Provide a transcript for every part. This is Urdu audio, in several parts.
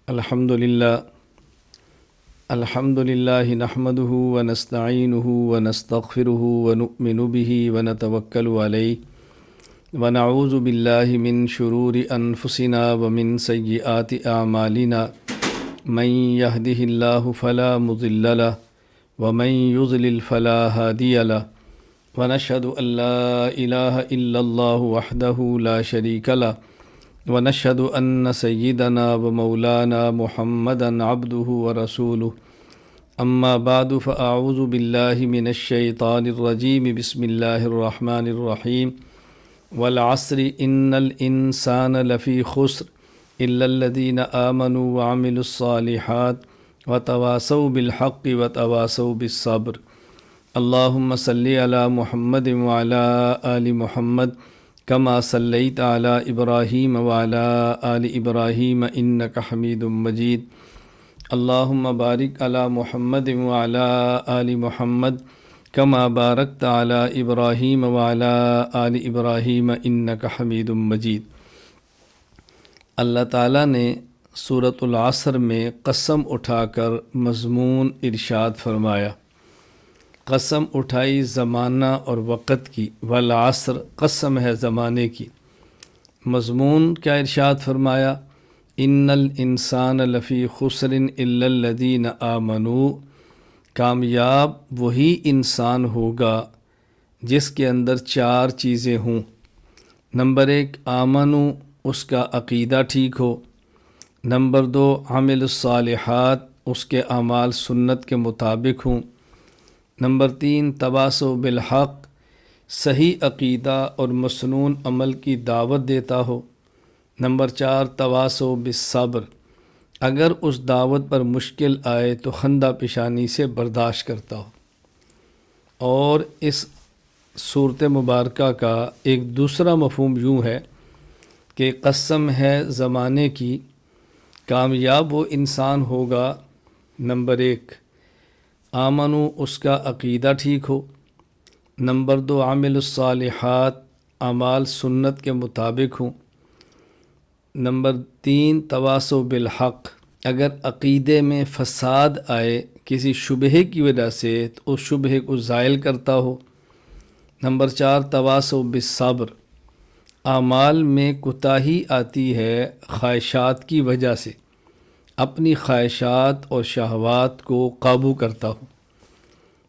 الحمد للہ نحمده ونستعینه ونستغفره ونؤمن به ونتوکل علیہ ونعوذ باللہ من شرور انفسنا ومن سیئات اعمالنا من يهده اللہ فلا مضل له ومن يضلل فلا هادی له ونشهد ان لا الہ الا اللہ وحدہ لا شریک له ونشهد أن سيدنا ومولانا محمدا عبده ورسوله أما بعد فأعوذ بالله من الشيطان الرجيم بسم الله الرحمن الرحيم والعصر إن الإنسان لفي خسر إلا الذين آمنوا وعملوا الصالحات وتواصوا بالحق وتواصوا بالصبر اللهم صل على محمد وعلى آل محمد كما صليت على إبراهيم وعلى آل إبراهيم إنك حميد مجيد اللهم بارك على محمد وعلى آل محمد كما باركت على إبراهيم وعلى آل إبراهيم إنك حميد مجيد۔ اللہ تعالیٰ نے سورۃ العصر میں قسم اٹھا کر مضمون ارشاد فرمایا۔ قسم اٹھائی زمانہ اور وقت کی، والعصر قسم ہے زمانے کی۔ مضمون کیا ارشاد فرمایا؟ ان الانسان لفی خسر الا الذین آمنوا، کامیاب وہی انسان ہوگا جس کے اندر چار چیزیں ہوں۔ نمبر 1 آمنو، اس کا عقیدہ ٹھیک ہو۔ نمبر 2 عمل الصالحات، اس کے اعمال سنت کے مطابق ہوں۔ نمبر 3 تواصوا بالحق، صحیح عقیدہ اور مسنون عمل کی دعوت دیتا ہو۔ نمبر 4 تواصوا بالصبر، اگر اس دعوت پر مشکل آئے تو خندہ پیشانی سے برداشت کرتا ہو۔ اور اس صورت مبارکہ کا ایک دوسرا مفہوم یوں ہے کہ قسم ہے زمانے کی، کامیاب وہ انسان ہوگا۔ نمبر 1 آمنو، اس کا عقیدہ ٹھیک ہو۔ نمبر 2 عمل الصالحات، اعمال سنت کے مطابق ہوں۔ نمبر 3 تواصوا بالحق، اگر عقیدے میں فساد آئے کسی شبہے کی وجہ سے تو اس شبہے کو زائل کرتا ہو۔ نمبر 4 تواصوا بالصبر، اعمال میں کوتاہی آتی ہے خواہشات کی وجہ سے، اپنی خواہشات اور شہوات کو قابو کرتا ہو۔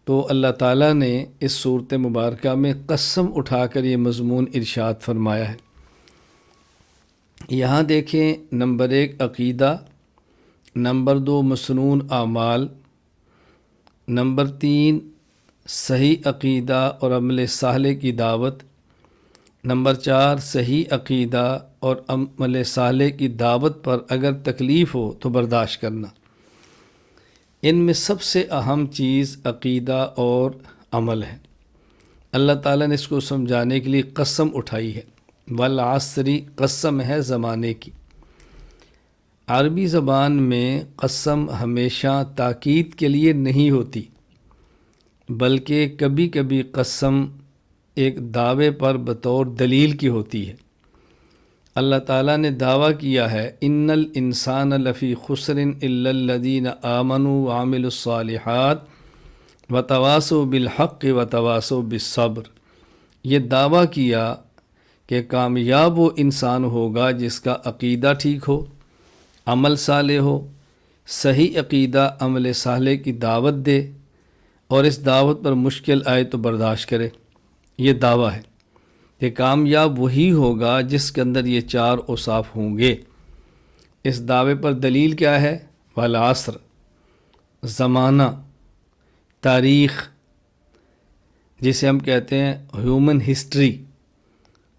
تو اللہ تعالیٰ نے اس صورت مبارکہ میں قسم اٹھا کر یہ مضمون ارشاد فرمایا ہے۔ یہاں دیکھیں، نمبر 1 عقیدہ، نمبر 2 مسنون اعمال، نمبر 3 صحیح عقیدہ اور عمل صالح کی دعوت، نمبر 4 صحیح عقیدہ اور عمل صالح کی دعوت پر اگر تکلیف ہو تو برداشت کرنا۔ ان میں سب سے اہم چیز عقیدہ اور عمل ہے۔ اللہ تعالیٰ نے اس کو سمجھانے کے لیے قسم اٹھائی ہے۔ والعصر، قسم ہے زمانے کی۔ عربی زبان میں قسم ہمیشہ تاکید کے لیے نہیں ہوتی، بلکہ کبھی کبھی قسم ایک دعوے پر بطور دلیل کی ہوتی ہے۔ اللہ تعالیٰ نے دعویٰ کیا ہے ان الانسان لفی خسر الا الذین آمنوا وعملوا الصالحات وتواصوا بالحق وتواصوا بالصبر۔ یہ دعویٰ کیا کہ کامیاب وہ انسان ہوگا جس کا عقیدہ ٹھیک ہو، عمل صالح ہو، صحیح عقیدہ عمل صالح کی دعوت دے اور اس دعوت پر مشکل آئے تو برداشت کرے۔ یہ دعویٰ ہے کہ کامیاب وہی ہوگا جس کے اندر یہ چار اوصاف ہوں گے۔ اس دعوے پر دلیل کیا ہے؟ والعصر، زمانہ، تاریخ، جسے ہم کہتے ہیں ہیومن ہسٹری،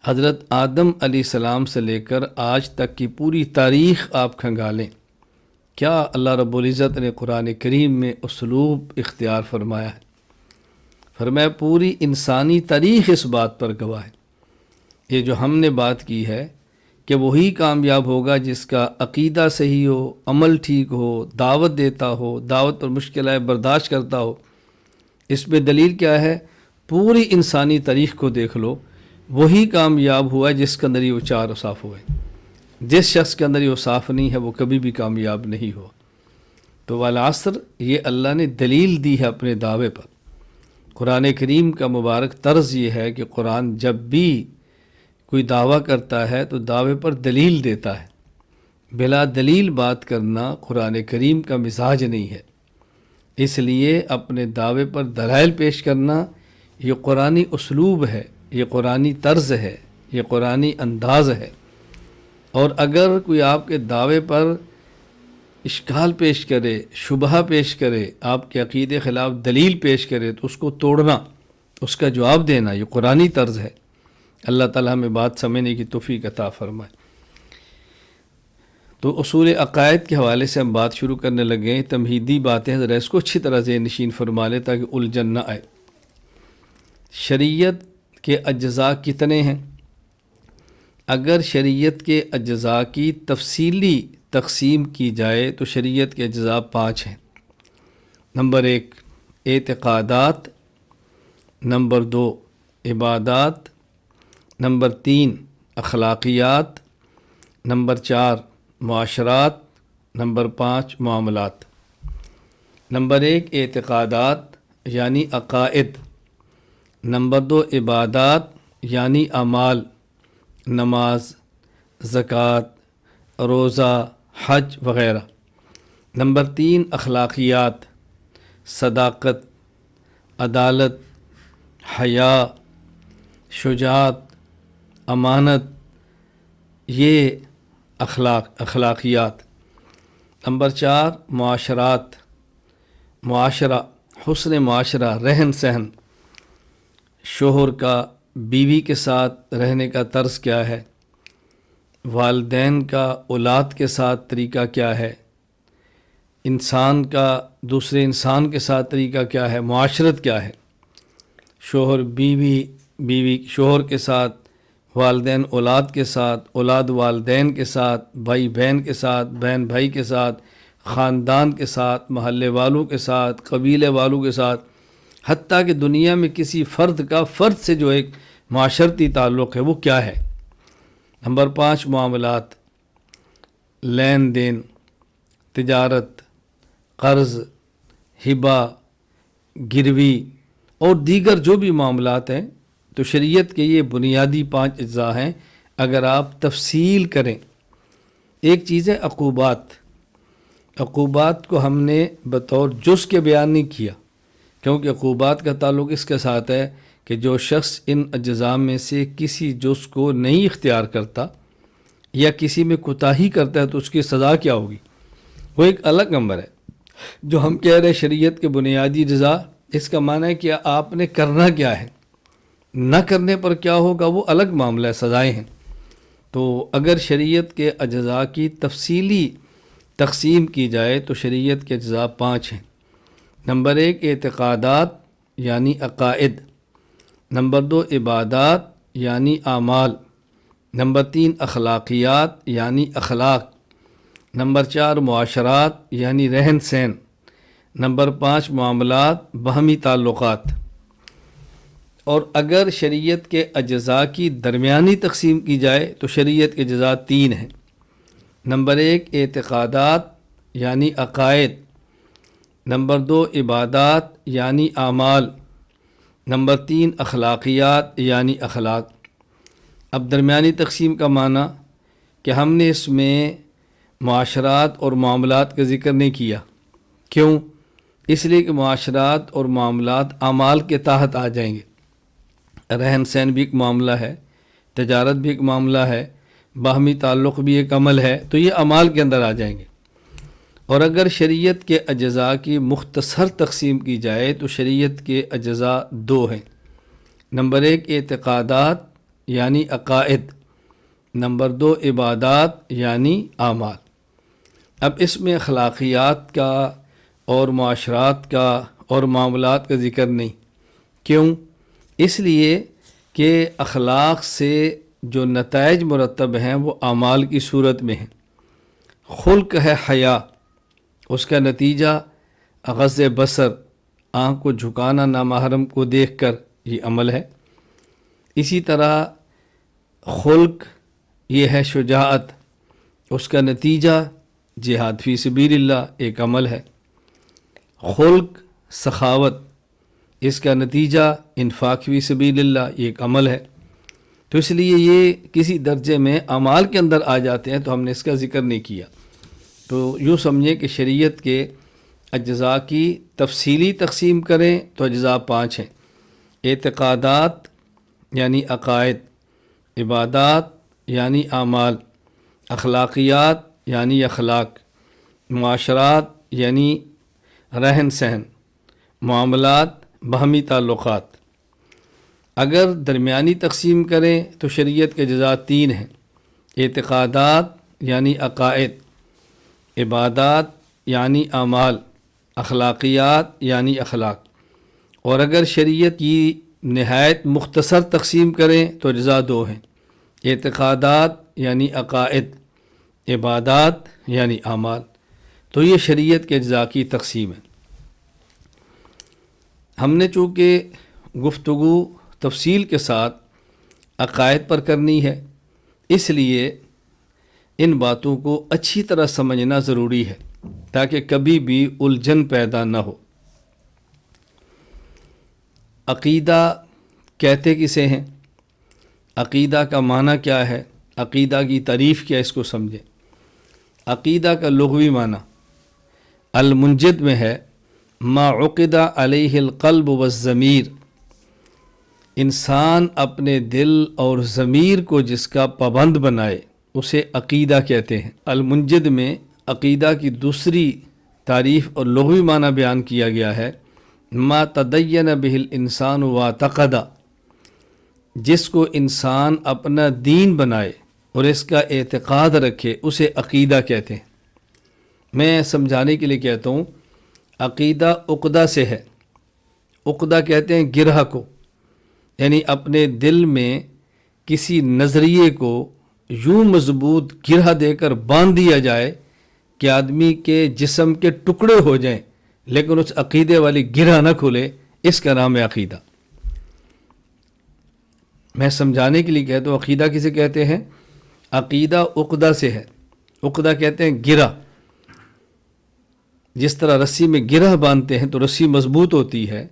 حضرت آدم علیہ السلام سے لے کر آج تک کی پوری تاریخ آپ کھنگالیں، کیا اللہ رب العزت نے قرآن کریم میں اسلوب اختیار فرمایا ہے۔ فرمایا پوری انسانی تاریخ اس بات پر گواہ ہے۔ یہ جو ہم نے بات کی ہے کہ وہی کامیاب ہوگا جس کا عقیدہ صحیح ہو، عمل ٹھیک ہو، دعوت دیتا ہو، دعوت پر مشکل آئے برداشت کرتا ہو۔ اس میں دلیل کیا ہے؟ پوری انسانی تاریخ کو دیکھ لو، وہی کامیاب ہوا جس کے اندر یہ چار اوصاف ہوئے۔ جس شخص کے اندر یہ اوصاف نہیں ہے وہ کبھی بھی کامیاب نہیں ہو۔ تو والعصر یہ اللہ نے دلیل دی ہے اپنے دعوے پر۔ قرآن کریم کا مبارک طرز یہ ہے کہ قرآن جب بھی کوئی دعویٰ کرتا ہے تو دعوے پر دلیل دیتا ہے۔ بلا دلیل بات کرنا قرآن کریم کا مزاج نہیں ہے، اس لیے اپنے دعوے پر دلائل پیش کرنا یہ قرآنی اسلوب ہے، یہ قرآنی طرز ہے، یہ قرآنی انداز ہے۔ اور اگر کوئی آپ کے دعوے پر اشکال پیش کرے، شبہہ پیش کرے، آپ کے عقیدے خلاف دلیل پیش کرے تو اس کو توڑنا، اس کا جواب دینا، یہ قرآنی طرز ہے۔ اللہ تعالیٰ ہمیں بات سمجھنے کی توفیق عطا فرمائے۔ تو اصول عقائد کے حوالے سے ہم بات شروع کرنے لگے ہیں۔ تمہیدی باتیں ذرا اس کو اچھی طرح ذہن نشین فرما لیں تاکہ الجھن نہ آئے۔ شریعت کے اجزاء کتنے ہیں؟ اگر شریعت کے اجزاء کی تفصیلی تقسیم کی جائے تو شریعت کے اجزاء 5 ہیں۔ نمبر 1 اعتقادات، نمبر 2 عبادات، نمبر 3 اخلاقیات، نمبر 4 معاشرات، نمبر 5 معاملات۔ نمبر 1 اعتقادات یعنی عقائد، نمبر 2 عبادات یعنی اعمال، نماز، زکوٰۃ، روزہ، حج وغیرہ۔ نمبر 3 اخلاقیات، صداقت، عدالت، حیا، شجاعت، امانت، یہ اخلاقیات۔ نمبر 4 معاشرات، معاشرہ، حسن معاشرہ، رہن سہن، شوہر کا بیوی کے ساتھ رہنے کا طرز کیا ہے، والدین کا اولاد کے ساتھ طریقہ کیا ہے، انسان کا دوسرے انسان کے ساتھ طریقہ کیا ہے، معاشرت کیا ہے، شوہر بیوی شوہر کے ساتھ، والدین اولاد کے ساتھ، اولاد والدین کے ساتھ، بھائی بہن کے ساتھ، بہن بھائی کے ساتھ، خاندان کے ساتھ، محلے والوں کے ساتھ، قبیلے والوں کے ساتھ، حتیٰ کہ دنیا میں کسی فرد کا فرد سے جو ایک معاشرتی تعلق ہے وہ کیا ہے۔ نمبر 5 معاملات، لین دین، تجارت، قرض، ہبہ، گروی اور دیگر جو بھی معاملات ہیں، تو شریعت کے یہ بنیادی 5 اجزاء ہیں۔ اگر آپ تفصیل کریں، ایک چیز ہے عقوبات۔ عقوبات کو ہم نے بطور جز کے بیان نہیں کیا، کیونکہ عقوبات کا تعلق اس کے ساتھ ہے کہ جو شخص ان اجزاء میں سے کسی جز کو نہیں اختیار کرتا یا کسی میں کوتاہی کرتا ہے تو اس کی سزا کیا ہوگی، وہ ایک الگ نمبر ہے۔ جو ہم کہہ رہے ہیں شریعت کے بنیادی اجزاء، اس کا معنی ہے کہ آپ نے کرنا کیا ہے، نہ کرنے پر کیا ہوگا وہ الگ معاملہ ہے، سزائیں ہیں۔ تو اگر شریعت کے اجزاء کی تفصیلی تقسیم کی جائے تو شریعت کے اجزاء 5 ہیں۔ نمبر 1 اعتقادات یعنی عقائد، نمبر 2 عبادات یعنی اعمال، نمبر 3 اخلاقیات یعنی اخلاق، نمبر 4 معاشرات یعنی رہن سہن، نمبر 5 معاملات باہمی تعلقات۔ اور اگر شریعت کے اجزاء کی درمیانی تقسیم کی جائے تو شریعت کے اجزاء 3 ہیں۔ نمبر 1 اعتقادات یعنی عقائد، نمبر 2 عبادات یعنی اعمال، نمبر 3 اخلاقیات یعنی اخلاق۔ اب درمیانی تقسیم کا معنی کہ ہم نے اس میں معاشرات اور معاملات کا ذکر نہیں کیا۔ کیوں؟ اس لیے کہ معاشرات اور معاملات اعمال کے تحت آ جائیں گے۔ رہن سہن بھی ایک معاملہ ہے، تجارت بھی ایک معاملہ ہے، باہمی تعلق بھی ایک عمل ہے، تو یہ اعمال کے اندر آ جائیں گے۔ اور اگر شریعت کے اجزاء کی مختصر تقسیم کی جائے تو شریعت کے اجزاء 2 ہیں۔ نمبر 1 اعتقادات یعنی عقائد، نمبر 2 عبادات یعنی اعمال۔ اب اس میں اخلاقیات کا اور معاشرات کا اور معاملات کا ذکر نہیں۔ کیوں؟ اس لیے کہ اخلاق سے جو نتائج مرتب ہیں وہ اعمال کی صورت میں ہیں۔ خلق ہے حیا، اس کا نتیجہ غض بصر، آنکھ کو جھکانا نامحرم کو دیکھ کر، یہ عمل ہے۔ اسی طرح خلق یہ ہے شجاعت، اس کا نتیجہ جہاد فی سبیل اللہ ایک عمل ہے، خلق سخاوت اس کا نتیجہ انفاق فی سبیل اللہ یہ ایک عمل ہے۔ تو اس لیے یہ کسی درجے میں اعمال کے اندر آ جاتے ہیں، تو ہم نے اس کا ذکر نہیں کیا۔ تو یوں سمجھیں کہ شریعت کے اجزاء کی تفصیلی تقسیم کریں تو اجزاء 5 ہیں: اعتقادات یعنی عقائد، عبادات یعنی اعمال، اخلاقیات یعنی اخلاق، معاشرات یعنی رہن سہن، معاملات باہمی تعلقات۔ اگر درمیانی تقسیم کریں تو شریعت کے اجزاء 3 ہیں: اعتقادات یعنی عقائد، عبادات یعنی اعمال، اخلاقیات یعنی اخلاق۔ اور اگر شریعت کی نہایت مختصر تقسیم کریں تو اجزاء 2 ہیں: اعتقادات یعنی عقائد، عبادات یعنی اعمال۔ تو یہ شریعت کے اجزاء کی تقسیم ہے۔ ہم نے چونکہ گفتگو تفصیل کے ساتھ عقائد پر کرنی ہے، اس لیے ان باتوں کو اچھی طرح سمجھنا ضروری ہے تاکہ کبھی بھی الجھن پیدا نہ ہو۔ عقیدہ کہتے کسے ہیں؟ عقیدہ کا معنی کیا ہے؟ عقیدہ کی تعریف کیا، اس کو سمجھیں۔ عقیدہ کا لغوی معنی المنجد میں ہے ما عقد علیہ القلب والضمیر، انسان اپنے دل اور ضمیر کو جس کا پابند بنائے اسے عقیدہ کہتے ہیں۔ المنجد میں عقیدہ کی دوسری تعریف اور لغوی معنی بیان کیا گیا ہے ما تدین بہ الانسان واعتقد، جس کو انسان اپنا دین بنائے اور اس کا اعتقاد رکھے اسے عقیدہ کہتے ہیں۔ میں سمجھانے کے لیے کہتا ہوں، عقیدہ عقدہ سے ہے۔ عقدہ کہتے ہیں گرہ کو، یعنی اپنے دل میں کسی نظریے کو یوں مضبوط گرہ دے کر باندھ دیا جائے کہ آدمی کے جسم کے ٹکڑے ہو جائیں لیکن اس عقیدے والی گرہ نہ کھلے، اس کا نام ہے عقیدہ۔ میں سمجھانے کے لیے کہتا ہوں، عقیدہ کسے کہتے ہیں؟ عقیدہ عقدہ سے ہے۔ عقدہ کہتے ہیں گرہ، جس طرح رسی میں گرہ باندھتے ہیں تو رسی مضبوط ہوتی ہے،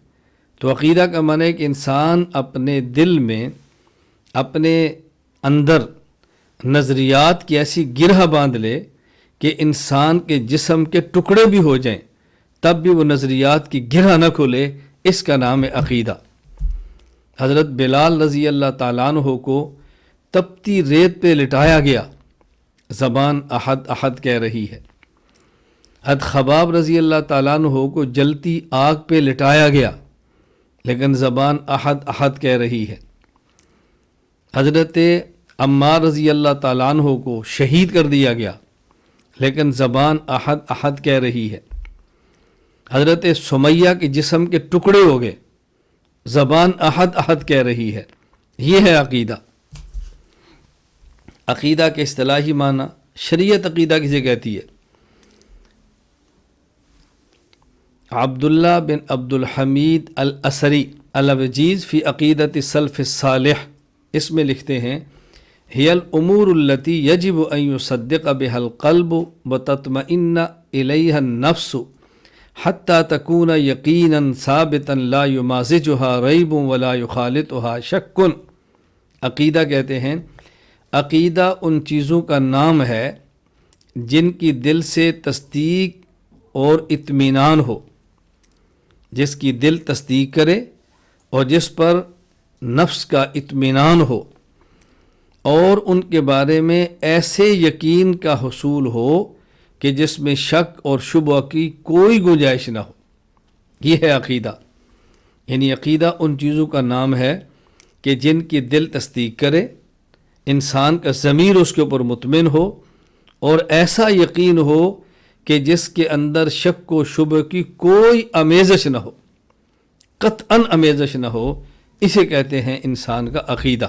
تو عقیدہ کا معنی ہے کہ انسان اپنے دل میں اپنے اندر نظریات کی ایسی گرہ باندھ لے کہ انسان کے جسم کے ٹکڑے بھی ہو جائیں تب بھی وہ نظریات کی گرہ نہ کھلے، اس کا نام ہے عقیدہ۔ حضرت بلال رضی اللہ تعالیٰ عنہ کو تپتی ریت پہ لٹایا گیا، زبان احد احد کہہ رہی ہے۔ حضرت خباب رضی اللہ تعالیٰ عنہ کو جلتی آگ پہ لٹایا گیا لیکن زبان احد احد کہہ رہی ہے۔ حضرت عمار رضی اللہ تعالیٰ عنہ کو شہید کر دیا گیا لیکن زبان احد احد کہہ رہی ہے۔ حضرت سمیہ کے جسم کے ٹکڑے ہو گئے، زبان احد احد کہہ رہی ہے۔ یہ ہے عقیدہ۔ عقیدہ کے اصطلاحی معنی، شریعت عقیدہ کسے کہتی ہے؟ عبداللہ بن عبد الحمید الاسری الوجیز فی عقیدت السلف الصالح، اس میں لکھتے ہیں ہی الامور التی یجب ان یصدق بها القلب وتطمئن الیها النفس حتی تکون یقینا ثابتا لا یمازجها ریب ولا یخالطها شک۔ عقیدہ کہتے ہیں، عقیدہ ان چیزوں کا نام ہے جن کی دل سے تصدیق اور اطمینان ہو، جس کی دل تصدیق کرے اور جس پر نفس کا اطمینان ہو، اور ان کے بارے میں ایسے یقین کا حصول ہو کہ جس میں شک اور شبہ کی کوئی گنجائش نہ ہو۔ یہ ہے عقیدہ۔ یعنی عقیدہ ان چیزوں کا نام ہے کہ جن کی دل تصدیق کرے، انسان کا ضمیر اس کے اوپر مطمئن ہو اور ایسا یقین ہو کہ جس کے اندر شک و شبہ کی کوئی آمیزش نہ ہو، قطعاً آمیزش نہ ہو، اسے کہتے ہیں انسان کا عقیدہ۔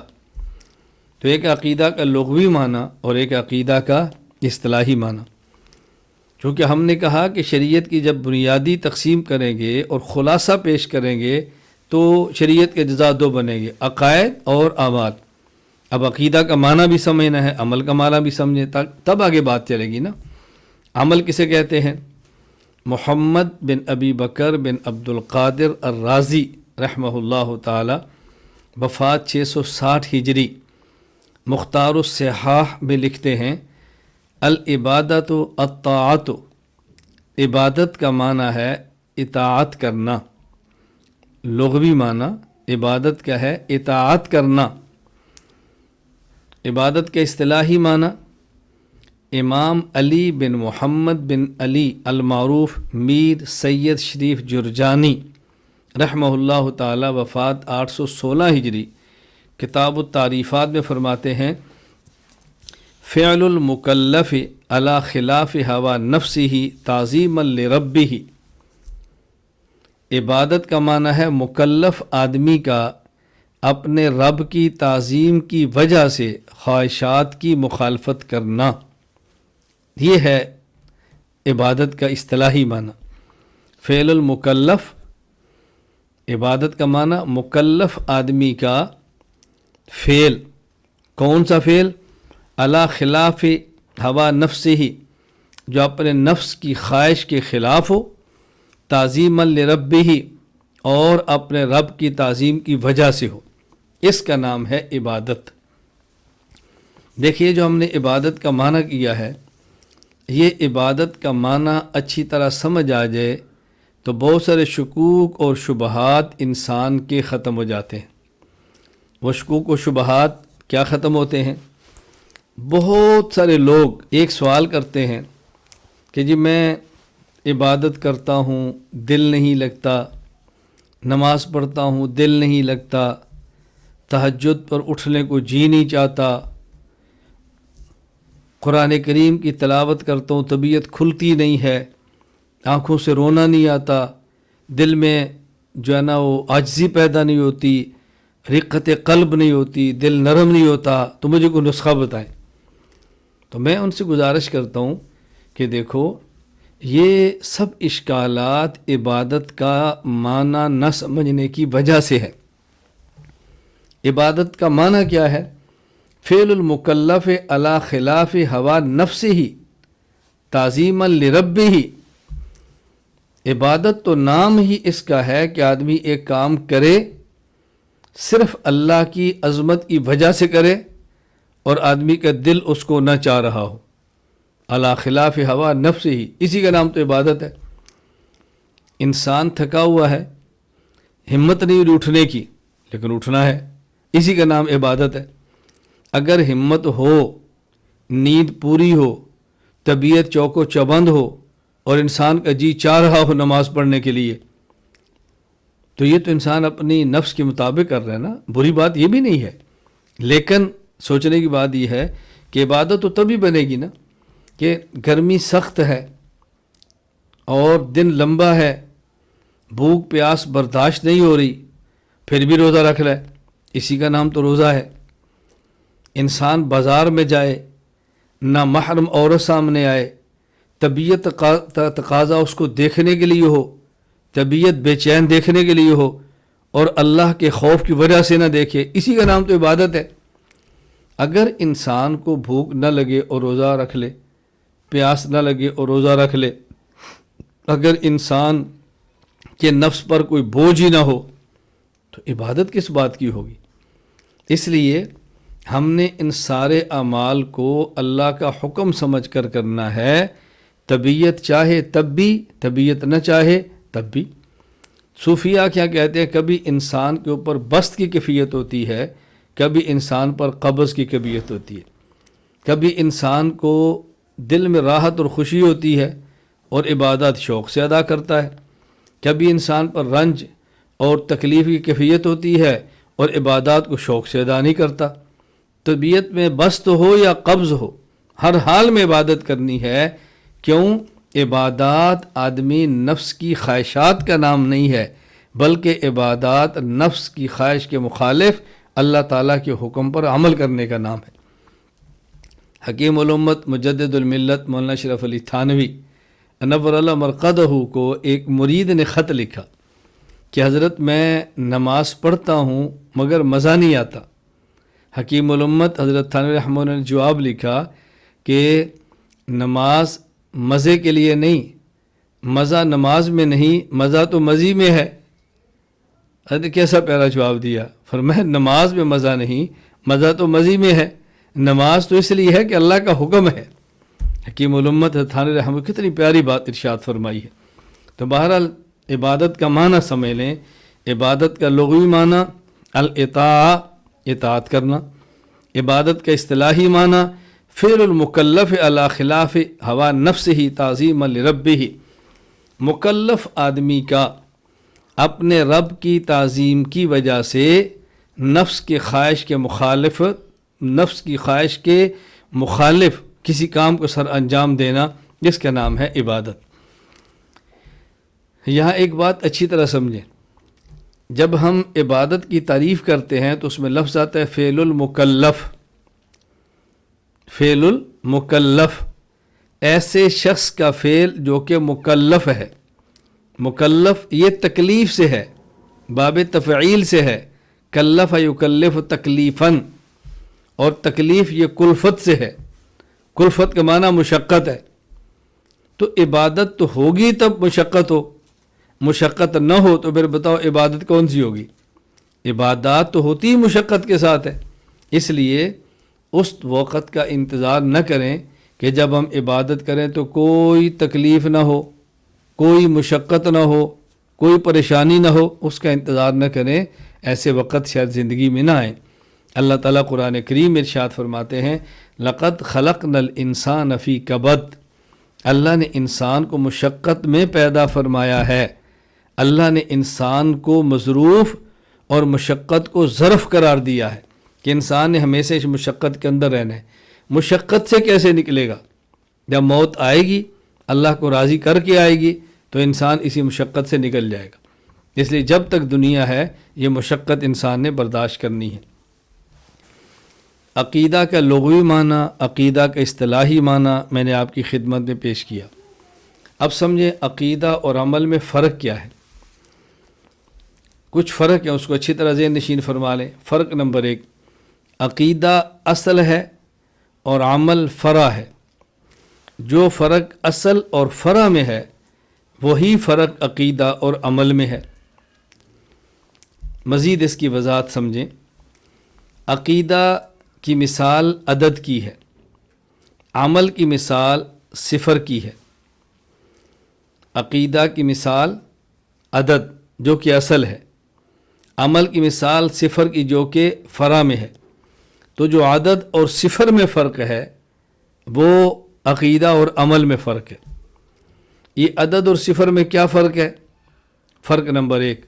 تو ایک عقیدہ کا لغوی معنی اور ایک عقیدہ کا اصطلاحی معنی۔ چونکہ ہم نے کہا کہ شریعت کی جب بنیادی تقسیم کریں گے اور خلاصہ پیش کریں گے تو شریعت کے اجزاء 2 بنیں گے، عقائد اور اعمال۔ اب عقیدہ کا معنی بھی سمجھنا ہے، عمل کا معنی بھی سمجھیں، تب آگے بات چلے گی نا۔ عمل کسے کہتے ہیں؟ محمد بن ابی بکر بن عبد القادر الرازی رحمہ اللہ تعالی، وفات 660 ہجری، مختار الصحاح میں لکھتے ہیں العبادت الطاعت، عبادت کا معنی ہے اطاعت کرنا۔ لغوی معنی عبادت کا ہے اطاعت کرنا۔ عبادت کے اصطلاحی معنی، امام علی بن محمد بن علی المعروف میر سید شریف جرجانی رحمہ اللہ تعالی، وفات 816 ہجری، کتاب التعریفات میں فرماتے ہیں فعل المکلف علی خلاف ہوا نفسہ تعظیما لربہ، عبادت کا معنی ہے مکلف آدمی کا اپنے رب کی تعظیم کی وجہ سے خواہشات کی مخالفت کرنا، یہ ہے عبادت کا اصطلاحی معنی۔ فعل المکلف، عبادت کا معنی مکلف آدمی کا فعل، کون سا فعل؟ علی خلاف ہوا نفسہ، جو اپنے نفس کی خواہش کے خلاف ہو، تعظیما لربہ، اور اپنے رب کی تعظیم کی وجہ سے ہو، اس کا نام ہے عبادت۔ دیکھیے جو ہم نے عبادت کا معنی کیا ہے، یہ عبادت کا معنی اچھی طرح سمجھ آ جائے تو بہت سارے شکوک اور شبہات انسان کے ختم ہو جاتے ہیں۔ وہ شکوک و شبہات کیا ختم ہوتے ہیں؟ بہت سارے لوگ ایک سوال کرتے ہیں کہ جی میں عبادت کرتا ہوں دل نہیں لگتا، نماز پڑھتا ہوں دل نہیں لگتا، تہجد پر اٹھنے کو جی نہیں چاہتا، قرآن کریم کی تلاوت کرتا ہوں طبیعت کھلتی نہیں ہے، آنکھوں سے رونا نہیں آتا، دل میں جو ہے نا وہ عاجزی پیدا نہیں ہوتی، رقت قلب نہیں ہوتی، دل نرم نہیں ہوتا، تو مجھے کوئی نسخہ بتائیں۔ تو میں ان سے گزارش کرتا ہوں کہ دیکھو یہ سب اشکالات عبادت کا معنی نہ سمجھنے کی وجہ سے ہے۔ عبادت کا معنی کیا ہے؟ فعل المکلف علی خلاف ہوا نفسہ تعظیما لربہ، عبادت تو نام ہی اس کا ہے کہ آدمی ایک کام کرے صرف اللہ کی عظمت کی وجہ سے کرے اور آدمی کا دل اس کو نہ چاہ رہا ہو، علی خلاف ہوا نفسہ ہی، اسی کا نام تو عبادت ہے۔ انسان تھکا ہوا ہے، ہمت نہیں ہو رہی اٹھنے کی، لیکن اٹھنا ہے، اسی کا نام عبادت ہے۔ اگر ہمت ہو، نیند پوری ہو، طبیعت چوک و چبند ہو اور انسان کا جی چاہ رہا ہو نماز پڑھنے کے لیے، تو یہ تو انسان اپنی نفس کے مطابق کر رہا ہے نا، بری بات یہ بھی نہیں ہے۔ لیکن سوچنے کی بات یہ ہے کہ عبادت تو تبھی بنے گی نا کہ گرمی سخت ہے اور دن لمبا ہے، بھوک پیاس برداشت نہیں ہو رہی، پھر بھی روزہ رکھ لے، اسی کا نام تو روزہ ہے۔ انسان بازار میں جائے، نہ محرم عورت سامنے آئے، طبیعت تقاضا اس کو دیکھنے کے لیے ہو، طبیعت بے چین دیکھنے کے لیے ہو، اور اللہ کے خوف کی وجہ سے نہ دیکھے، اسی کا نام تو عبادت ہے۔ اگر انسان کو بھوک نہ لگے اور روزہ رکھ لے، پیاس نہ لگے اور روزہ رکھ لے، اگر انسان کے نفس پر کوئی بوجھ ہی نہ ہو، تو عبادت کس بات کی ہوگی؟ اس لیے ہم نے ان سارے اعمال کو اللہ کا حکم سمجھ کر کرنا ہے، طبیعت چاہے تب بھی، طبیعت نہ چاہے تب بھی۔ صوفیہ کیا کہتے ہیں؟ کبھی انسان کے اوپر بست کی کیفیت ہوتی ہے، کبھی انسان پر قبض کی کیفیت ہوتی ہے، کبھی انسان کو دل میں راحت اور خوشی ہوتی ہے اور عبادت شوق سے ادا کرتا ہے، کبھی انسان پر رنج اور تکلیف کی کیفیت ہوتی ہے اور عبادات کو شوق سے ادا نہیں کرتا۔ طبیعت میں بست ہو یا قبض ہو، ہر حال میں عبادت کرنی ہے۔ کیوں؟ عبادات آدمی نفس کی خواہشات کا نام نہیں ہے، بلکہ عبادات نفس کی خواہش کے مخالف اللہ تعالیٰ کے حکم پر عمل کرنے کا نام ہے۔ حکیم الامت مجدد الملت مولانا اشرف علی تھانوی نور اللہ مرقدہ کو ایک مرید نے خط لکھا کہ حضرت میں نماز پڑھتا ہوں مگر مزہ نہیں آتا، حکیم الامت حضرت تھانوی رحمہ اللہ نے جواب لکھا کہ نماز مزے کے لیے نہیں، مزہ نماز میں نہیں، مزہ تو مزی میں ہے۔ حضرت کیسا پیارا جواب دیا، فرمایا نماز میں مزہ نہیں، مزہ تو مزی میں ہے۔ نماز تو اس لیے ہے کہ اللہ کا حکم ہے۔ حکیم الامت حضرت تھانوی رحمہ اللہ کتنی پیاری بات ارشاد فرمائی ہے۔ تو بہرحال عبادت کا معنی سمجھ لیں، عبادت کا لغوی معنی الاطاعہ، اطاعت کرنا۔ عبادت کا اصطلاحی معنی فعل المکلف علی خلاف ہوا نفسہ تعظیما لربہ، مکلف آدمی کا اپنے رب کی تعظیم کی وجہ سے نفس کی خواہش کے مخالف کسی کام کو سر انجام دینا، جس کا نام ہے عبادت۔ یہاں ایک بات اچھی طرح سمجھیں، جب ہم عبادت کی تعریف کرتے ہیں تو اس میں لفظ آتا ہے فعل المکلف۔ فعل المکلف، ایسے شخص کا فعل جو کہ مکلف ہے۔ مکلف یہ تکلیف سے ہے، باب تفعیل سے ہے، کلف یکلف تکلیفاً، اور تکلیف یہ کلفت سے ہے۔ کلفت کا معنی مشقت ہے۔ تو عبادت تو ہوگی تب مشقت ہو، مشقت نہ ہو تو پھر بتاؤ عبادت کون سی ہوگی؟ عبادات تو ہوتی ہی مشقت کے ساتھ ہے۔ اس لیے اس وقت کا انتظار نہ کریں کہ جب ہم عبادت کریں تو کوئی تکلیف نہ ہو، کوئی مشقت نہ ہو، کوئی پریشانی نہ ہو، اس کا انتظار نہ کریں۔ ایسے وقت شاید زندگی میں نہ آئیں۔ اللہ تعالیٰ قرآن کریم میں ارشاد فرماتے ہیں لَقَدْ خَلَقْنَا الْإِنسَانَ فِي كَبَدٍ، اللہ نے انسان کو مشقت میں پیدا فرمایا ہے۔ اللہ نے انسان کو مصروف اور مشقت کو ظرف قرار دیا ہے کہ انسان نے ہمیشہ اس مشقت کے اندر رہنا ہے۔ مشقت سے کیسے نکلے گا؟ جب موت آئے گی، اللہ کو راضی کر کے آئے گی، تو انسان اسی مشقت سے نکل جائے گا۔ اس لیے جب تک دنیا ہے یہ مشقت انسان نے برداشت کرنی ہے۔ عقیدہ کا لغوی معنی، عقیدہ کا اصطلاحی معنی میں نے آپ کی خدمت میں پیش کیا۔ اب سمجھیں عقیدہ اور عمل میں فرق کیا ہے۔ کچھ فرق ہے، اس کو اچھی طرح ذہن نشین فرما لیں۔ فرق نمبر 1، عقیدہ اصل ہے اور عمل فرع ہے۔ جو فرق اصل اور فرع میں ہے وہی فرق عقیدہ اور عمل میں ہے۔ مزید اس کی وضاحت سمجھیں۔ عقیدہ کی مثال عدد کی ہے، عمل کی مثال صفر کی ہے۔ عقیدہ کی مثال عدد جو کہ اصل ہے، عمل کی مثال صفر کی جو کہ فرع میں ہے۔ تو جو عدد اور صفر میں فرق ہے وہ عقیدہ اور عمل میں فرق ہے۔ یہ عدد اور صفر میں کیا فرق ہے؟ فرق نمبر 1،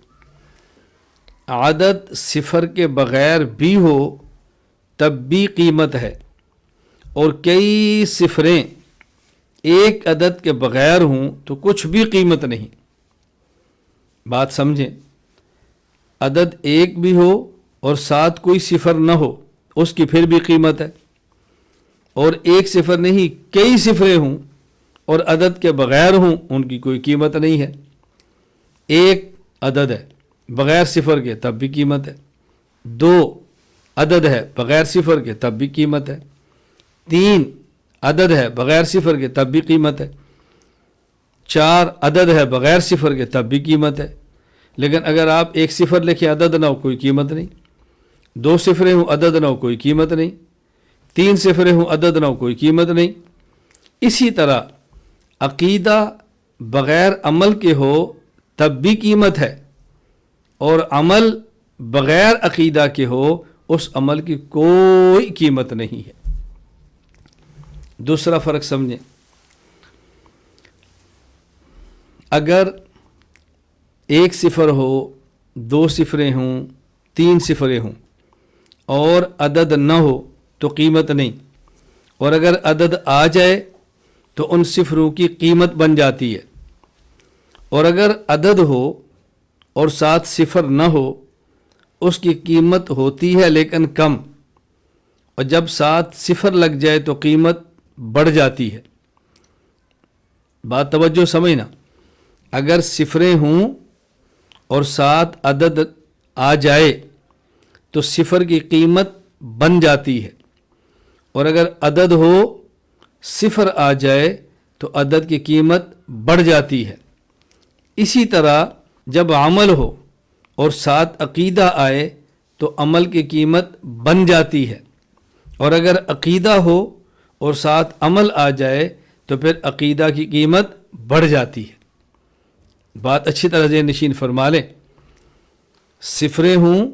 عدد صفر کے بغیر بھی ہو تب بھی قیمت ہے، اور کئی صفریں ایک عدد کے بغیر ہوں تو کچھ بھی قیمت نہیں۔ بات سمجھیں، عدد ایک بھی ہو اور ساتھ کوئی صفر نہ ہو اس کی پھر بھی قیمت ہے، اور ایک صفر نہیں کئی صفریں ہوں اور عدد کے بغیر ہوں ان کی کوئی قیمت نہیں ہے۔ ایک عدد ہے بغیر صفر کے تب بھی قیمت ہے، 2 عدد ہے بغیر صفر کے تب بھی قیمت ہے، 3 عدد ہے بغیر صفر کے تب بھی قیمت ہے، 4 عدد ہے بغیر صفر کے تب بھی قیمت ہے۔ لیکن اگر آپ ایک صفر لکھیں عدد نہ ہو کوئی قیمت نہیں، 2 صفریں ہوں عدد نہ ہو کوئی قیمت نہیں، 3 صفریں ہوں عدد نہ ہو کوئی قیمت نہیں۔ اسی طرح عقیدہ بغیر عمل کے ہو تب بھی قیمت ہے، اور عمل بغیر عقیدہ کے ہو اس عمل کی کوئی قیمت نہیں ہے۔ دوسرا فرق سمجھیں، اگر 1 صفر ہو، 2 صفریں ہوں، 3 صفریں ہوں اور عدد نہ ہو تو قیمت نہیں، اور اگر عدد آ جائے تو ان صفروں کی قیمت بن جاتی ہے، اور اگر عدد ہو اور ساتھ صفر نہ ہو اس کی قیمت ہوتی ہے لیکن کم، اور جب ساتھ صفر لگ جائے تو قیمت بڑھ جاتی ہے۔ بات توجہ سمجھنا، اگر صفریں ہوں اور ساتھ عدد آ جائے تو صفر کی قیمت بن جاتی ہے، اور اگر عدد ہو صفر آ جائے تو عدد کی قیمت بڑھ جاتی ہے۔ اسی طرح جب عمل ہو اور ساتھ عقیدہ آئے تو عمل کی قیمت بن جاتی ہے، اور اگر عقیدہ ہو اور ساتھ عمل آ جائے تو پھر عقیدہ کی قیمت بڑھ جاتی ہے۔ بات اچھی طرح ذہن نشین فرما لیں، صفریں ہوں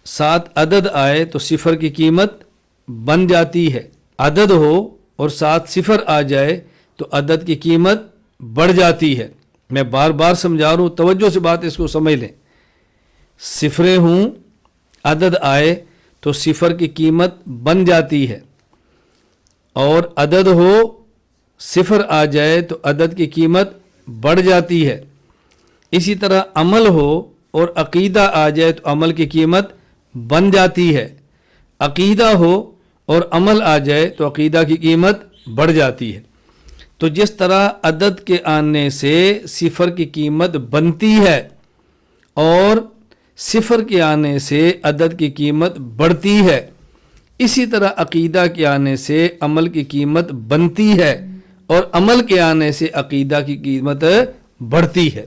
ساتھ عدد آئے تو صفر کی قیمت بن جاتی ہے، عدد ہو اور ساتھ صفر آ جائے تو عدد کی قیمت بڑھ جاتی ہے۔ میں بار بار سمجھا رہا ہوں، توجہ سے بات اس کو سمجھ لیں۔ صفریں ہوں عدد آئے تو صفر کی قیمت بن جاتی ہے، اور عدد ہو صفر آ جائے تو عدد کی قیمت بڑھ جاتی ہے۔ اسی طرح عمل ہو اور عقیدہ آ جائے تو عمل کی قیمت بن جاتی ہے، عقیدہ ہو اور عمل آ جائے تو عقیدہ کی قیمت بڑھ جاتی ہے۔ تو جس طرح عدد کے آنے سے صفر کی قیمت بنتی ہے اور صفر کے آنے سے عدد کی قیمت بڑھتی ہے، اسی طرح عقیدہ کے آنے سے عمل کی قیمت بنتی ہے اور عمل کے آنے سے عقیدہ کی قیمت بڑھتی ہے۔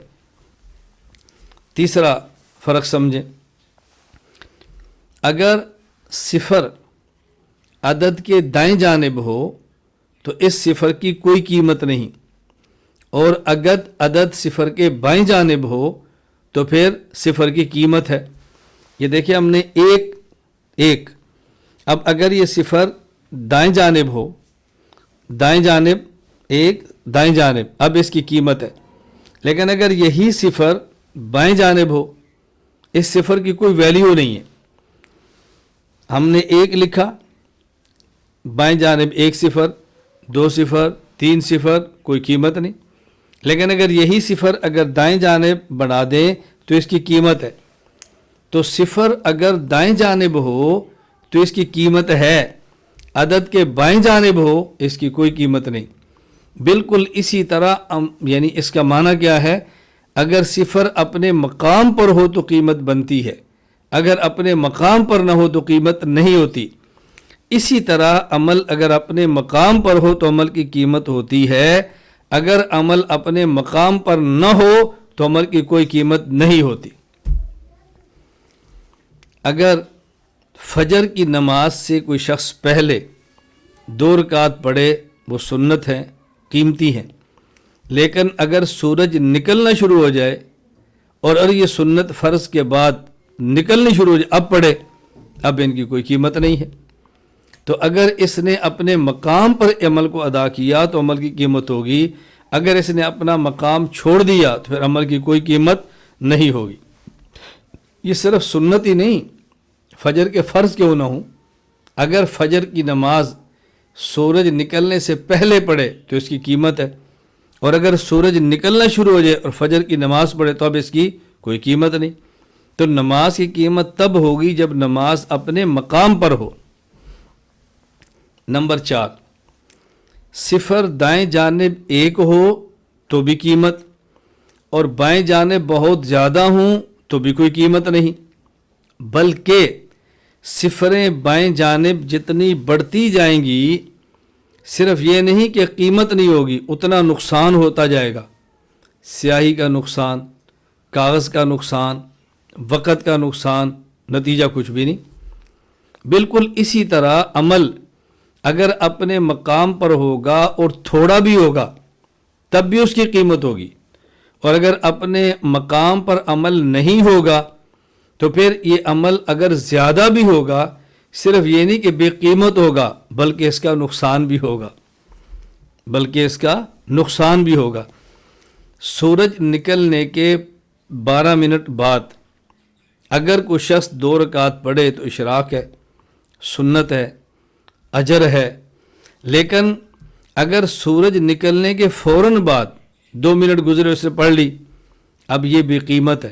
تیسرا فرق سمجھیں، اگر صفر عدد کے دائیں جانب ہو تو اس صفر کی کوئی قیمت نہیں، اور اگر عدد صفر کے بائیں جانب ہو تو پھر صفر کی قیمت ہے۔ یہ دیکھیں ہم نے ایک اب اگر یہ صفر دائیں جانب ہو، دائیں جانب ایک، دائیں جانب، اب اس کی قیمت ہے۔ لیکن اگر یہی صفر بائیں جانب ہو، اس صفر کی کوئی ویلیو نہیں ہے، ہم نے ایک لکھا، بائیں جانب ایک صفر، دو صفر، تین صفر، کوئی قیمت نہیں۔ لیکن اگر یہی صفر اگر دائیں جانب بنا دیں تو اس کی قیمت ہے۔ تو صفر اگر دائیں جانب ہو تو اس کی قیمت ہے، عدد کے بائیں جانب ہو اس کی کوئی قیمت نہیں۔ بالکل اسی طرح یعنی اس کا معنی کیا ہے، اگر صفر اپنے مقام پر ہو تو قیمت بنتی ہے، اگر اپنے مقام پر نہ ہو تو قیمت نہیں ہوتی۔ اسی طرح عمل اگر اپنے مقام پر ہو تو عمل کی قیمت ہوتی ہے، اگر عمل اپنے مقام پر نہ ہو تو عمل کی کوئی قیمت نہیں ہوتی۔ اگر فجر کی نماز سے کوئی شخص پہلے 2 رکعت پڑھے، وہ سنت ہیں، قیمتی ہیں، لیکن اگر سورج نکلنا شروع ہو جائے اور یہ سنت فرض کے بعد نکلنی شروع ہو جائے اب پڑھے، اب ان کی کوئی قیمت نہیں ہے۔ تو اگر اس نے اپنے مقام پر عمل کو ادا کیا تو عمل کی قیمت ہوگی، اگر اس نے اپنا مقام چھوڑ دیا تو پھر عمل کی کوئی قیمت نہیں ہوگی۔ یہ صرف سنت ہی نہیں، فجر کے فرض کیوں نہ ہوں، اگر فجر کی نماز سورج نکلنے سے پہلے پڑھے تو اس کی قیمت ہے، اور اگر سورج نکلنا شروع ہو جائے اور فجر کی نماز پڑھے تو اب اس کی کوئی قیمت نہیں۔ تو نماز کی قیمت تب ہوگی جب نماز اپنے مقام پر ہو۔ نمبر 4، صفر دائیں جانب 1 ہو تو بھی قیمت، اور بائیں جانب بہت زیادہ ہوں تو بھی کوئی قیمت نہیں، بلکہ صفریں بائیں جانب جتنی بڑھتی جائیں گی، صرف یہ نہیں کہ قیمت نہیں ہوگی، اتنا نقصان ہوتا جائے گا، سیاہی کا نقصان، کاغذ کا نقصان، وقت کا نقصان، نتیجہ کچھ بھی نہیں۔ بالکل اسی طرح عمل اگر اپنے مقام پر ہوگا اور تھوڑا بھی ہوگا تب بھی اس کی قیمت ہوگی، اور اگر اپنے مقام پر عمل نہیں ہوگا تو پھر یہ عمل اگر زیادہ بھی ہوگا، صرف یہ نہیں کہ بے قیمت ہوگا بلکہ اس کا نقصان بھی ہوگا۔ سورج نکلنے کے 12 منٹ بعد اگر کوئی شخص 2 رکعت پڑھے تو اشراق ہے، سنت ہے، اجر ہے، لیکن اگر سورج نکلنے کے فوراً بعد 2 منٹ گزرے اسے پڑھ لی، اب یہ بھی قیمت ہے،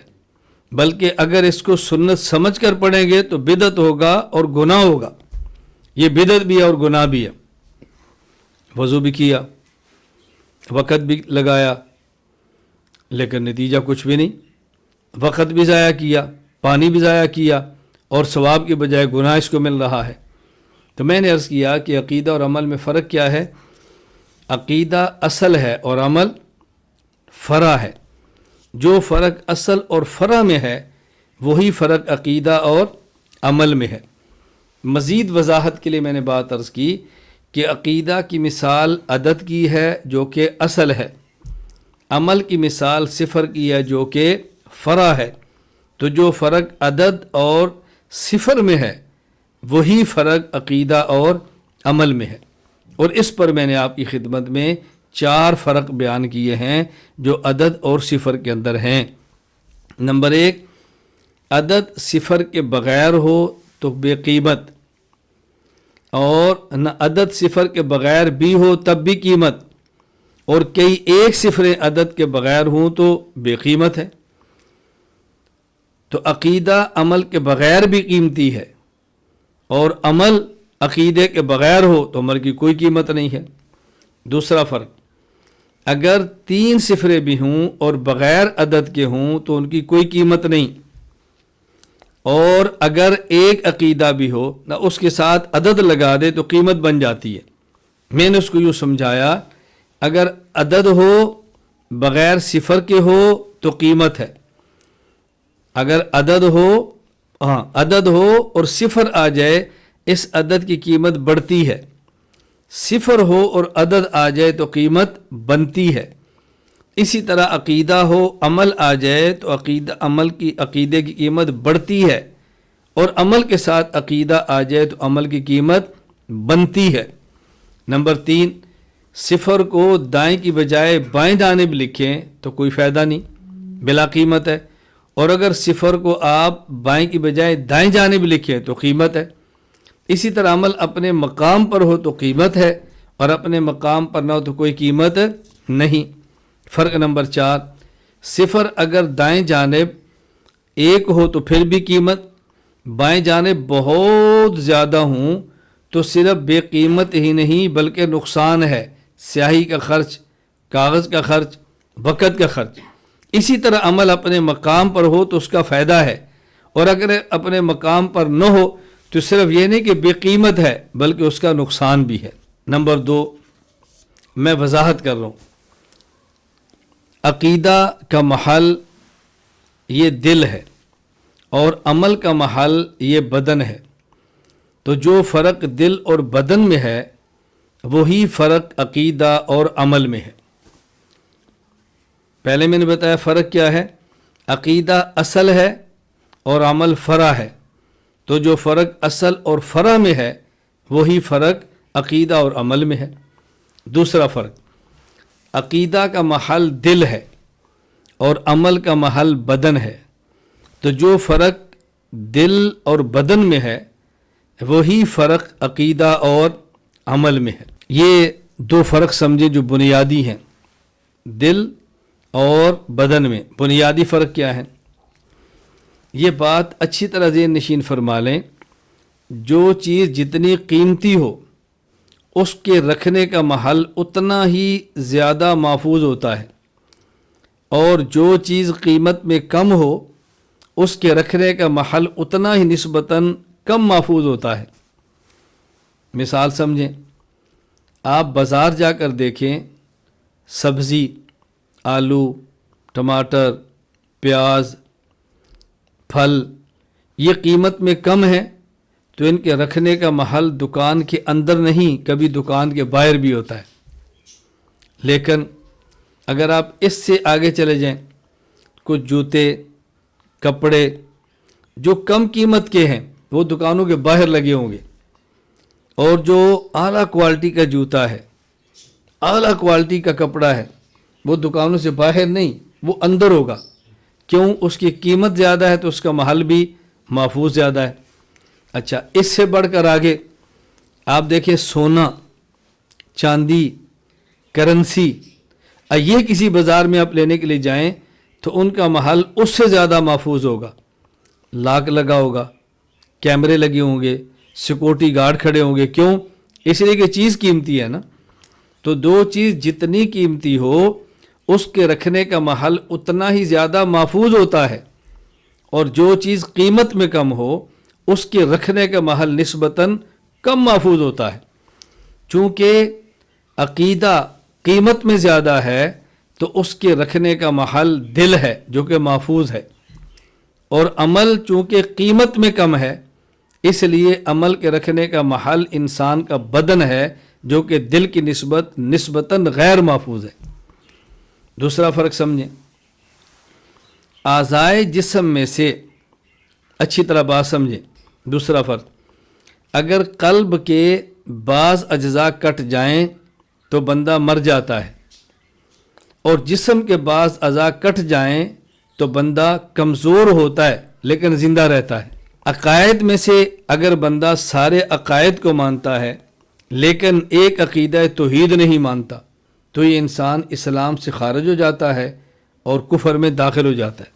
بلکہ اگر اس کو سنت سمجھ کر پڑھیں گے تو بدعت ہوگا اور گناہ ہوگا۔ یہ بدعت بھی ہے اور گناہ بھی ہے۔ وضو بھی کیا، وقت بھی لگایا، لیکن نتیجہ کچھ بھی نہیں، وقت بھی ضائع کیا، پانی بھی ضائع کیا، اور ثواب کے بجائے گناہ اس کو مل رہا ہے۔ تو میں نے عرض کیا کہ عقیدہ اور عمل میں فرق کیا ہے؟ عقیدہ اصل ہے اور عمل فرع ہے۔ جو فرق اصل اور فرع میں ہے وہی فرق عقیدہ اور عمل میں ہے۔ مزید وضاحت کے لیے میں نے بات عرض کی کہ عقیدہ کی مثال عدد کی ہے جو کہ اصل ہے، عمل کی مثال صفر کی ہے جو کہ فرع ہے۔ تو جو فرق عدد اور صفر میں ہے وہی فرق عقیدہ اور عمل میں ہے، اور اس پر میں نے آپ کی خدمت میں 4 فرق بیان کیے ہیں جو عدد اور صفر کے اندر ہیں۔ نمبر 1، عدد صفر کے بغیر ہو تو بے قیمت، اور نہ عدد صفر کے بغیر بھی ہو تب بھی قیمت، اور کئی ایک صفریں عدد کے بغیر ہوں تو بے قیمت ہے۔ تو عقیدہ عمل کے بغیر بھی قیمتی ہے، اور عمل عقیدے کے بغیر ہو تو عمل کی کوئی قیمت نہیں ہے۔ دوسرا فرق، اگر 3 صفریں بھی ہوں اور بغیر عدد کے ہوں تو ان کی کوئی قیمت نہیں، اور اگر ایک عقیدہ بھی ہو نہ اس کے ساتھ عدد لگا دے تو قیمت بن جاتی ہے۔ میں نے اس کو یوں سمجھایا، اگر عدد ہو بغیر صفر کے ہو تو قیمت ہے، اگر عدد ہو اور صفر آ جائے اس عدد کی قیمت بڑھتی ہے، صفر ہو اور عدد آ جائے تو قیمت بنتی ہے۔ اسی طرح عقیدہ ہو عمل آ جائے تو عقیدے کی قیمت بڑھتی ہے، اور عمل کے ساتھ عقیدہ آ جائے تو عمل کی قیمت بنتی ہے۔ نمبر 3، صفر کو دائیں کی بجائے بائیں جانب لکھیں تو کوئی فائدہ نہیں، بلا قیمت ہے، اور اگر صفر کو آپ بائیں کی بجائے دائیں جانب لکھیں تو قیمت ہے۔ اسی طرح عمل اپنے مقام پر ہو تو قیمت ہے، اور اپنے مقام پر نہ ہو تو کوئی قیمت نہیں۔ فرق نمبر 4، صفر اگر دائیں جانب 1 ہو تو پھر بھی قیمت، بائیں جانب بہت زیادہ ہوں تو صرف بے قیمت ہی نہیں بلکہ نقصان ہے، سیاہی کا خرچ، کاغذ کا خرچ، وقت کا خرچ۔ اسی طرح عمل اپنے مقام پر ہو تو اس کا فائدہ ہے، اور اگر اپنے مقام پر نہ ہو تو صرف یہ نہیں کہ بے قیمت ہے بلکہ اس کا نقصان بھی ہے۔ نمبر 2، میں وضاحت کر رہا ہوں، عقیدہ کا محل یہ دل ہے اور عمل کا محل یہ بدن ہے۔ تو جو فرق دل اور بدن میں ہے وہی فرق عقیدہ اور عمل میں ہے۔ پہلے میں نے بتایا فرق کیا ہے، عقیدہ اصل ہے اور عمل فرع ہے۔ تو جو فرق اصل اور فرع میں ہے وہی فرق عقیدہ اور عمل میں ہے۔ دوسرا فرق، عقیدہ کا محل دل ہے اور عمل کا محل بدن ہے۔ تو جو فرق دل اور بدن میں ہے وہی فرق عقیدہ اور عمل میں ہے۔ یہ 2 فرق سمجھیں جو بنیادی ہیں، دل اور بدن میں بنیادی فرق کیا ہے؟ یہ بات اچھی طرح ذہن نشین فرما لیں، جو چیز جتنی قیمتی ہو اس کے رکھنے کا محل اتنا ہی زیادہ محفوظ ہوتا ہے، اور جو چیز قیمت میں کم ہو اس کے رکھنے کا محل اتنا ہی نسبتاً کم محفوظ ہوتا ہے۔ مثال سمجھیں، آپ بازار جا کر دیکھیں، سبزی، آلو، ٹماٹر، پیاز، پھل یہ قیمت میں کم ہیں تو ان کے رکھنے کا محل دکان کے اندر نہیں، کبھی دکان کے باہر بھی ہوتا ہے۔ لیکن اگر آپ اس سے آگے چلے جائیں، کچھ جوتے، کپڑے جو کم قیمت کے ہیں وہ دکانوں کے باہر لگے ہوں گے، اور جو اعلیٰ کوالٹی کا جوتا ہے، اعلیٰ کوالٹی کا کپڑا ہے وہ دکانوں سے باہر نہیں، وہ اندر ہوگا۔ کیوں؟ اس کی قیمت زیادہ ہے تو اس کا محل بھی محفوظ زیادہ ہے۔ اچھا، اس سے بڑھ کر آگے آپ دیکھیں، سونا، چاندی، کرنسی، یہ کسی بازار میں آپ لینے کے لیے جائیں تو ان کا محل اس سے زیادہ محفوظ ہوگا، لاک لگا ہوگا، کیمرے لگے ہوں گے، سیکورٹی گارڈ کھڑے ہوں گے۔ کیوں؟ اس لیے کہ چیز قیمتی ہے نا۔ تو 2 چیز جتنی قیمتی ہو اس کے رکھنے کا محل اتنا ہی زیادہ محفوظ ہوتا ہے، اور جو چیز قیمت میں کم ہو اس کے رکھنے کا محل نسبتاً کم محفوظ ہوتا ہے۔ چونکہ عقیدہ قیمت میں زیادہ ہے تو اس کے رکھنے کا محل دل ہے جو کہ محفوظ ہے، اور عمل چونکہ قیمت میں کم ہے اس لیے عمل کے رکھنے کا محل انسان کا بدن ہے جو کہ دل کی نسبتاً غیر محفوظ ہے۔ دوسرا فرق سمجھیں، اعضائے جسم میں سے، اچھی طرح بات سمجھیں، دوسرا فرق، اگر قلب کے بعض اجزاء کٹ جائیں تو بندہ مر جاتا ہے، اور جسم کے بعض اعضاء کٹ جائیں تو بندہ کمزور ہوتا ہے لیکن زندہ رہتا ہے۔ عقائد میں سے اگر بندہ سارے عقائد کو مانتا ہے لیکن ایک عقیدہ توحید نہیں مانتا تو یہ انسان اسلام سے خارج ہو جاتا ہے اور کفر میں داخل ہو جاتا ہے۔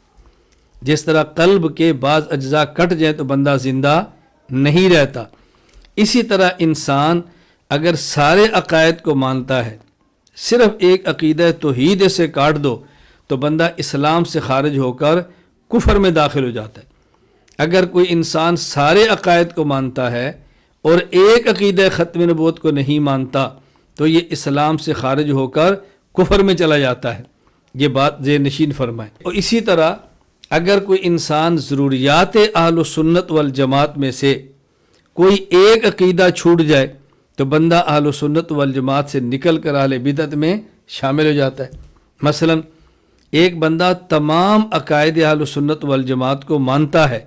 جس طرح قلب کے بعض اجزاء کٹ جائیں تو بندہ زندہ نہیں رہتا، اسی طرح انسان اگر سارے عقائد کو مانتا ہے، صرف ایک عقیدہ توحید سے کاٹ دو تو بندہ اسلام سے خارج ہو کر کفر میں داخل ہو جاتا ہے۔ اگر کوئی انسان سارے عقائد کو مانتا ہے اور ایک عقیدہ ختم نبوت کو نہیں مانتا تو یہ اسلام سے خارج ہو کر کفر میں چلا جاتا ہے۔ یہ بات ذہن نشین فرمائیں۔ اور اسی طرح اگر کوئی انسان ضروریات اہل سنت والجماعت میں سے کوئی ایک عقیدہ چھوٹ جائے تو بندہ اہل سنت والجماعت سے نکل کر اہل بدعت میں شامل ہو جاتا ہے۔ مثلا ایک بندہ تمام عقائد اہل سنت والجماعت کو مانتا ہے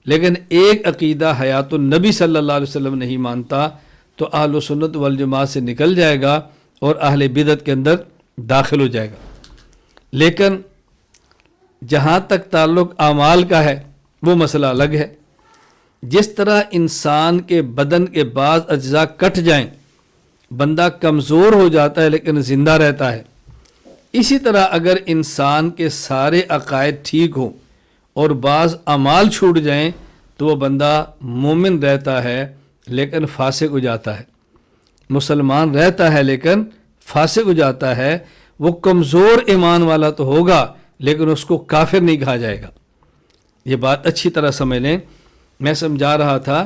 لیکن ایک عقیدہ حیات النبی صلی اللہ علیہ وسلم نہیں مانتا تو اہل سنت والجماعت سے نکل جائے گا اور اہل بدعت کے اندر داخل ہو جائے گا۔ لیکن جہاں تک تعلق اعمال کا ہے وہ مسئلہ الگ ہے۔ جس طرح انسان کے بدن کے بعض اجزاء کٹ جائیں بندہ کمزور ہو جاتا ہے لیکن زندہ رہتا ہے، اسی طرح اگر انسان کے سارے عقائد ٹھیک ہوں اور بعض اعمال چھوٹ جائیں تو وہ بندہ مومن رہتا ہے لیکن فاسق ہو جاتا ہے، مسلمان رہتا ہے لیکن فاسق ہو جاتا ہے۔ وہ کمزور ایمان والا تو ہوگا لیکن اس کو کافر نہیں کہا جائے گا۔ یہ بات اچھی طرح سمجھ لیں۔ میں سمجھا رہا تھا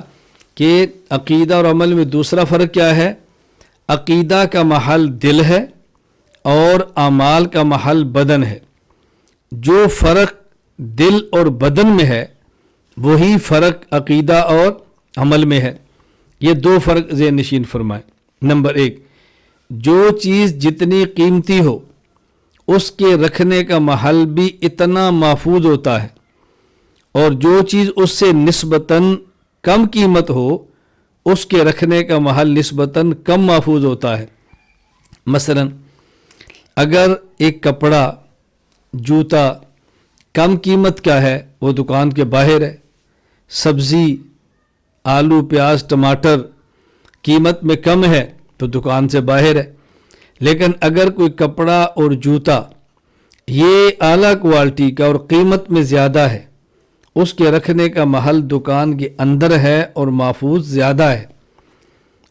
کہ عقیدہ اور عمل میں دوسرا فرق کیا ہے۔ عقیدہ کا محل دل ہے اور اعمال کا محل بدن ہے۔ جو فرق دل اور بدن میں ہے وہی فرق عقیدہ اور عمل میں ہے۔ یہ دو فرق ذہن نشین فرمائیں۔ نمبر ایک، جو چیز جتنی قیمتی ہو اس کے رکھنے کا محل بھی اتنا محفوظ ہوتا ہے، اور جو چیز اس سے نسبتاً کم قیمت ہو اس کے رکھنے کا محل نسبتاً کم محفوظ ہوتا ہے۔ مثلا اگر ایک کپڑا، جوتا کم قیمت کا ہے وہ دکان کے باہر ہے، سبزی، آلو، پیاز، ٹماٹر قیمت میں کم ہے تو دکان سے باہر ہے۔ لیکن اگر کوئی کپڑا اور جوتا یہ اعلیٰ کوالٹی کا اور قیمت میں زیادہ ہے اس کے رکھنے کا محل دکان کے اندر ہے اور محفوظ زیادہ ہے۔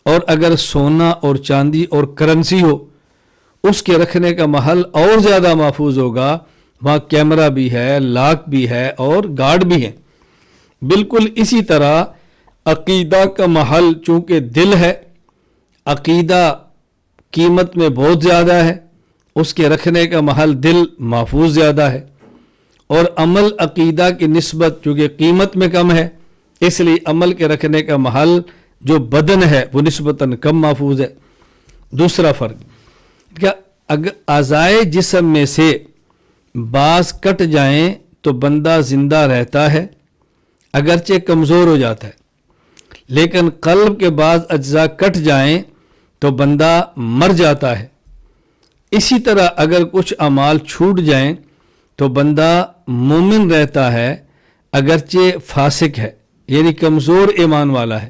اور اگر سونا اور چاندی اور کرنسی ہو اس کے رکھنے کا محل اور زیادہ محفوظ ہوگا، وہاں کیمرہ بھی ہے، لاک بھی ہے اور گارڈ بھی ہے۔ بالکل اسی طرح عقیدہ کا محل چونکہ دل ہے، عقیدہ قیمت میں بہت زیادہ ہے، اس کے رکھنے کا محل دل محفوظ زیادہ ہے، اور عمل عقیدہ کی نسبت چونکہ قیمت میں کم ہے اس لیے عمل کے رکھنے کا محل جو بدن ہے وہ نسبتاً کم محفوظ ہے۔ دوسرا فرق کیا، اگر اعضائے جسم میں سے بعض کٹ جائیں تو بندہ زندہ رہتا ہے اگرچہ کمزور ہو جاتا ہے، لیکن قلب کے بعض اجزاء کٹ جائیں تو بندہ مر جاتا ہے۔ اسی طرح اگر کچھ اعمال چھوٹ جائیں تو بندہ مومن رہتا ہے اگرچہ فاسق ہے، یعنی کمزور ایمان والا ہے۔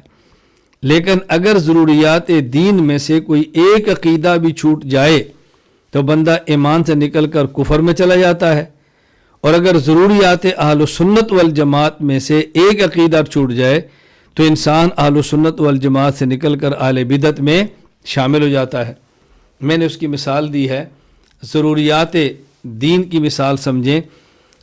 لیکن اگر ضروریات دین میں سے کوئی ایک عقیدہ بھی چھوٹ جائے تو بندہ ایمان سے نکل کر کفر میں چلا جاتا ہے، اور اگر ضروریات اہل سنت والجماعت میں سے ایک عقیدہ چھوٹ جائے تو انسان اہل سنت والجماعت سے نکل کر اہل بدعت میں شامل ہو جاتا ہے۔ میں نے اس کی مثال دی ہے، ضروریات دین کی مثال سمجھیں۔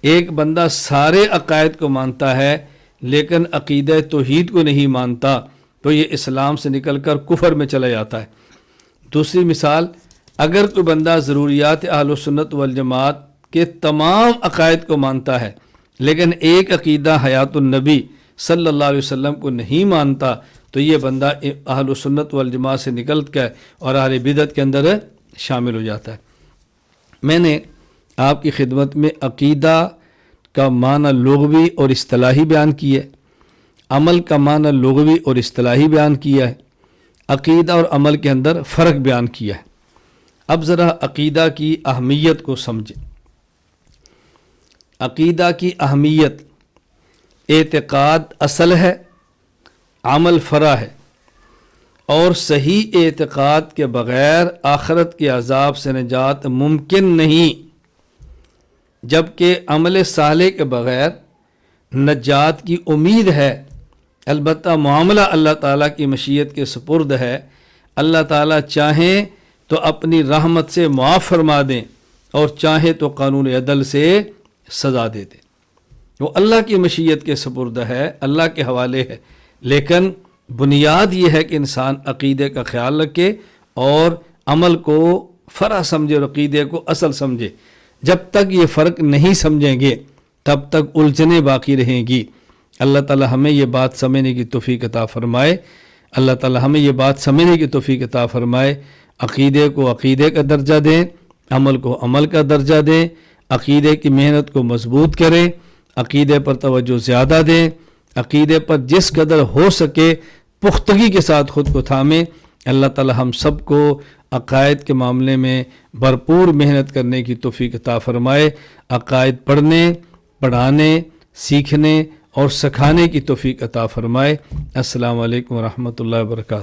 ایک بندہ سارے عقائد کو مانتا ہے لیکن عقیدہ توحید کو نہیں مانتا تو یہ اسلام سے نکل کر کفر میں چلا جاتا ہے۔ دوسری مثال، اگر کوئی بندہ ضروریات اہل سنت والجماعت کے تمام عقائد کو مانتا ہے لیکن ایک عقیدہ حیات النبی صلی اللہ علیہ وسلم کو نہیں مانتا تو یہ بندہ اہل سنت والجماعت سے نکل کر اور اہل بدعت کے اندر شامل ہو جاتا ہے۔ میں نے آپ کی خدمت میں عقیدہ کا معنی لغوی اور اصطلاحی بیان کیا ہے، عمل کا معنی لغوی اور اصطلاحی بیان کیا ہے، عقیدہ اور عمل کے اندر فرق بیان کیا ہے۔ اب ذرا عقیدہ کی اہمیت کو سمجھیں۔ عقیدہ کی اہمیت، اعتقاد اصل ہے، عمل فرع ہے، اور صحیح اعتقاد کے بغیر آخرت کے عذاب سے نجات ممکن نہیں، جبکہ عمل صالح کے بغیر نجات کی امید ہے۔ البتہ معاملہ اللہ تعالیٰ کی مشیت کے سپرد ہے، اللہ تعالیٰ چاہیں تو اپنی رحمت سے معاف فرما دیں اور چاہیں تو قانون عدل سے سزا دے دیں۔ وہ اللہ کی مشیت کے سپرد ہے، اللہ کے حوالے ہے، لیکن بنیاد یہ ہے کہ انسان عقیدے کا خیال رکھے اور عمل کو فرع سمجھے اور عقیدے کو اصل سمجھے۔ جب تک یہ فرق نہیں سمجھیں گے تب تک الجھنیں باقی رہیں گی۔ اللہ تعالی ہمیں یہ بات سمجھنے کی توفیق عطا فرمائے، اللہ تعالی ہمیں یہ بات سمجھنے کی توفیق عطا فرمائے۔ عقیدے کو عقیدے کا درجہ دیں، عمل کو عمل کا درجہ دیں، عقیدے کی محنت کو مضبوط کریں، عقیدے پر توجہ زیادہ دیں، عقیدے پر جس قدر ہو سکے پختگی کے ساتھ خود کو تھامیں۔ اللہ تعالی ہم سب کو عقائد کے معاملے میں بھرپور محنت کرنے کی توفیق عطا فرمائے، عقائد پڑھنے، پڑھانے، سیکھنے اور سکھانے کی توفیق عطا فرمائے۔ السلام علیکم ورحمۃ اللہ وبرکاتہ۔